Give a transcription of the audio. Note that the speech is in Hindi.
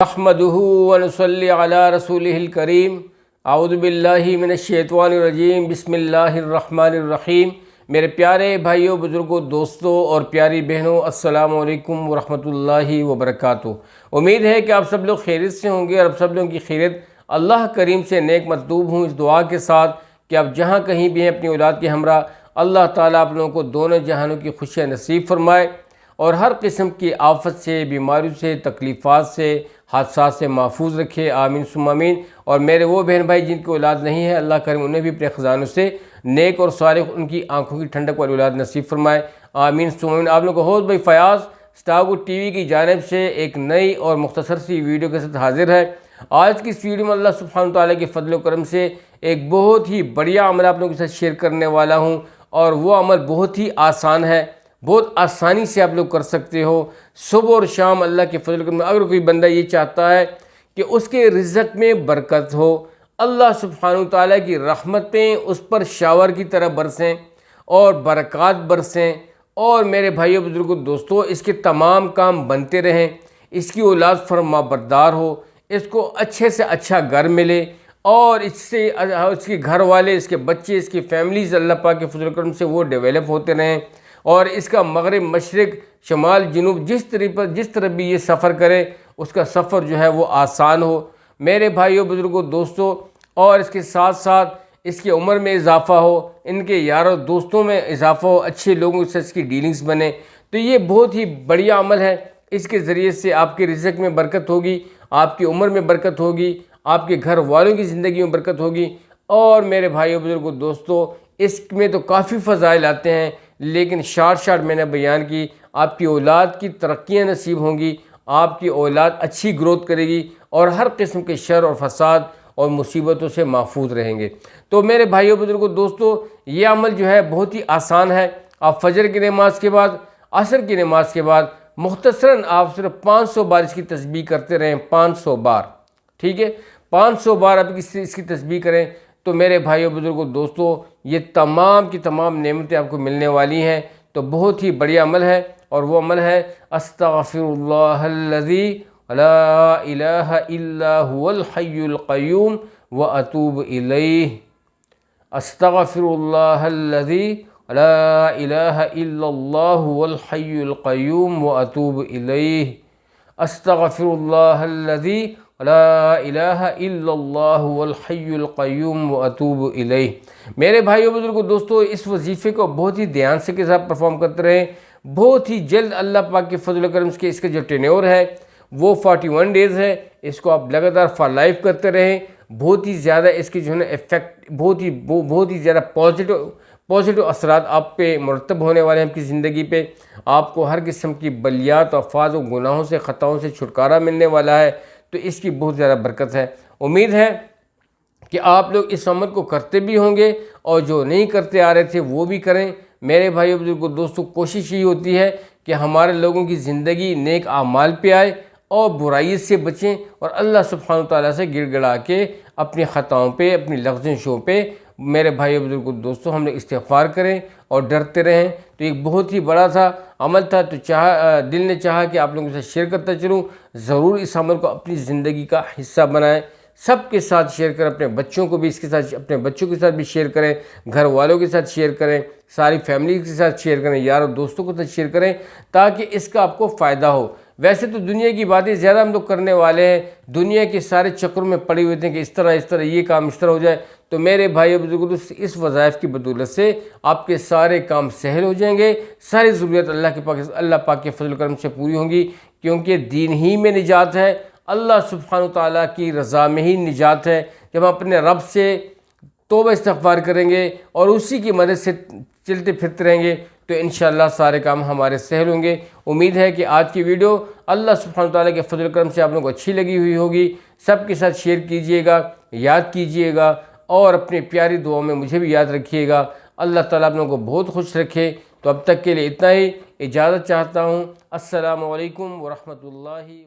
नहमदुहु व नुसल्ली अला रसूलिहिल करीम। औज़ु बिल्लाहि मिनश्शैतानिर रजीम। बिस्मिल्लाहिर्रहमानिर्रहीम। मेरे प्यारे भाइयों, बुज़ुर्गों, दोस्तों और प्यारी बहनों, अस्सलामु अलैकुम व रहमतुल्लाहि व बरकातुहू। उम्मीद है कि आप सब लोग खैरियत से होंगे और आप सब लोगों की खैरियत अल्लाह करीम से नेक मतलूब हूँ, इस दुआ के साथ कि आप जहाँ कहीं भी हैं अपनी औलाद के हमरा अल्लाह ताला आप लोगों को दोनों जहानों की खुशियाँ नसीब फरमाए और हर किस्म की आफत से, बीमारियों से, तकलीफ़ात से, हादसा से महफूज रखे। आमीन सुम्मा आमीन। और मेरे वो बहन भाई जिनकी औलाद नहीं है, अल्लाह करीम उन्हें भी अपने ख़जानों से नेक और सालिह उनकी आंखों की ठंडक वाली औलाद नसीब फरमाए। आमीन सुम्मा आमीन। आप लोगों को होस्ट भाई फ़याज़ स्टारगो टीवी की जानिब से एक नई और मुख्तसर सी वीडियो के साथ हाजिर है। आज की इस वीडियो में अल्लाह सुब्हानहू तआला के फजल व करम से एक बहुत ही बढ़िया अमल आप लोगों के साथ शेयर करने वाला हूँ और वो अमल बहुत ही आसान है, बहुत आसानी से आप लोग कर सकते हो। सुबह और शाम अल्लाह के फजल करम, अगर कोई बंदा ये चाहता है कि उसके रिज़्क़ में बरकत हो, अल्लाह सुब्हानहू तआला की रहमतें उस पर शावर की तरह बरसें और बरक़ात बरसें और मेरे भाइयों, बुजुर्गों, दोस्तों, इसके तमाम काम बनते रहें, इसकी औलाद फरमाबरदार हो, इसको अच्छे से अच्छा घर मिले और इससे इसके घर वाले, इसके बच्चे, इसकी फैमिलीज़ अल्लाह पाक के फजल करम से वो डेवलप होते रहें और इसका मगरिब, मशरिक़, शमाल, जनूब जिस तरफ भी ये सफ़र करे उसका सफ़र जो है वो आसान हो। मेरे भाइयों, बुज़ुर्गों, दोस्तों, और इसके साथ साथ इसकी उम्र में इजाफ़ा हो, इनके यारों दोस्तों में इजाफ़ा हो, अच्छे लोगों से इसकी डीलिंग्स बने, तो ये बहुत ही बढ़िया अमल है। इसके ज़रिए से आपके रिज़्क़ में बरकत होगी, आपकी उम्र में बरकत होगी, आपके घर वालों की ज़िंदगी में बरकत होगी। और मेरे भाइयों, बुज़ुर्गों, दोस्तों, इसमें तो काफ़ी फ़ज़ाइल आते हैं, लेकिन शार्ट मैंने बयान की। आपकी औलाद की तरक्कियाँ नसीब होंगी, आपकी औलाद अच्छी ग्रोथ करेगी और हर किस्म के शर और फसाद और मुसीबतों से महफूज रहेंगे। तो मेरे भाइयों, बुज़ुर्गों, दोस्तों, ये अमल जो है बहुत ही आसान है। आप फजर की नमाज के बाद, असर की नमाज के बाद मुख्तसरन आप सिर्फ 500 बार इसकी तस्बीह करते रहें। 500 बार, ठीक है, 500 बार आप इसकी तस्बीह करें तो मेरे भाइयों, बुज़ुर्गों, दोस्तों, ये तमाम की तमाम नेमतें आपको मिलने वाली हैं। तो बहुत ही बढ़िया अमल है और वो अमल है अस्तग़फ़िरुल्लाहल्लज़ी ला इलाहा इल्ला हुवल हय्युल क़य्यूम व अतूबु इलैह। अस्तग़फ़िरुल्लाहल्लज़ी ला इलाहा इल्लल्लाहु हुवल हय्युल क़य्यूम व अतूबु इलैह। अस्तग़फ़िरुल्लाहल्लज़ी ला इलाहा इल्लल्लाहु हुवल हय्युल क़य्यूम व अतूबु इलैह। मेरे भाइयों, बुज़ुर्गों, दोस्तों, इस वजीफ़े को बहुत ही ध्यान से के साथ परफॉर्म करते रहें। बहुत ही जल्द अल्लाह पाक के फजल करम से इसका जो टेन्योर है वो 41 डेज़ है। इसको आप लगातार फॉर लाइफ करते रहें। बहुत ही ज़्यादा इसकी जो है ना इफ़ेक्ट, बहुत ही ज़्यादा पॉजिटिव असरात आप पे मुरतब होने वाले हैं आपकी ज़िंदगी पे। आपको हर किस्म की बलियात, अफ़ाज़ और गुनाहों से, ख़ताओं से छुटकारा मिलने वाला है। तो इसकी बहुत ज़्यादा बरकत है। उम्मीद है कि आप लोग इस अमल को करते भी होंगे और जो नहीं करते आ रहे थे वो भी करें। मेरे भाइयों, बुजुर्गों, दोस्तों, कोशिश ये होती है कि हमारे लोगों की ज़िंदगी नेक आमाल पे आए और बुराई से बचें और अल्लाह सुब्हानहू तआला से गिड़गिड़ा के अपनी ख़ताओं पे, अपनी लफ्ज़ों पे मेरे भाइयों, बुजुर्गों, दोस्तों, हम लोग इस्तिग़फ़ार करें और डरते रहें। तो एक बहुत ही बड़ा सा अमल था, तो दिल ने चाहा कि आप लोगों के साथ शेयर करता चलूँ। ज़रूर इस अमल को अपनी ज़िंदगी का हिस्सा बनाएं, सबके साथ शेयर करें, अपने बच्चों को भी इसके साथ, अपने बच्चों के साथ भी शेयर करें, घर वालों के साथ शेयर करें, सारी फैमिली के साथ शेयर करें, यारों दोस्तों के साथ शेयर करें ताकि इसका आपको फ़ायदा हो। वैसे तो दुनिया की बातें ज़्यादा हम लोग करने वाले हैं, दुनिया के सारे चक्रों में पड़े हुए थे कि इस तरह ये काम इस तरह हो जाए। तो मेरे भाइयों, बुजुर्गों, इस वज़ाइफ की बदौलत से आपके सारे काम सहल हो जाएंगे, सारी ज़रूरत अल्लाह पाक के फजल करम से पूरी होंगी, क्योंकि दीन ही में निजात है, अल्लाह सुब्हानहू तआला की रज़ा में ही निजात है। जब हम अपने रब से तौबा इस्तिग़फ़ार करेंगे और उसी की मदद से चलते फिरते रहेंगे तो इंशाअल्लाह सारे काम हमारे सहल होंगे। उम्मीद है कि आज की वीडियो अल्लाह सुब्हानहू तआला के फजल करम से आप लोगों को अच्छी लगी हुई होगी। सबके साथ शेयर कीजिएगा, याद कीजिएगा और अपनी प्यारी दुआओं में मुझे भी याद रखिएगा। अल्लाह ताला आप लोगों को बहुत खुश रखे। तो अब तक के लिए इतना ही, इजाज़त चाहता हूँ। अस्सलामु अलैकुम व रहमतुल्लाहि।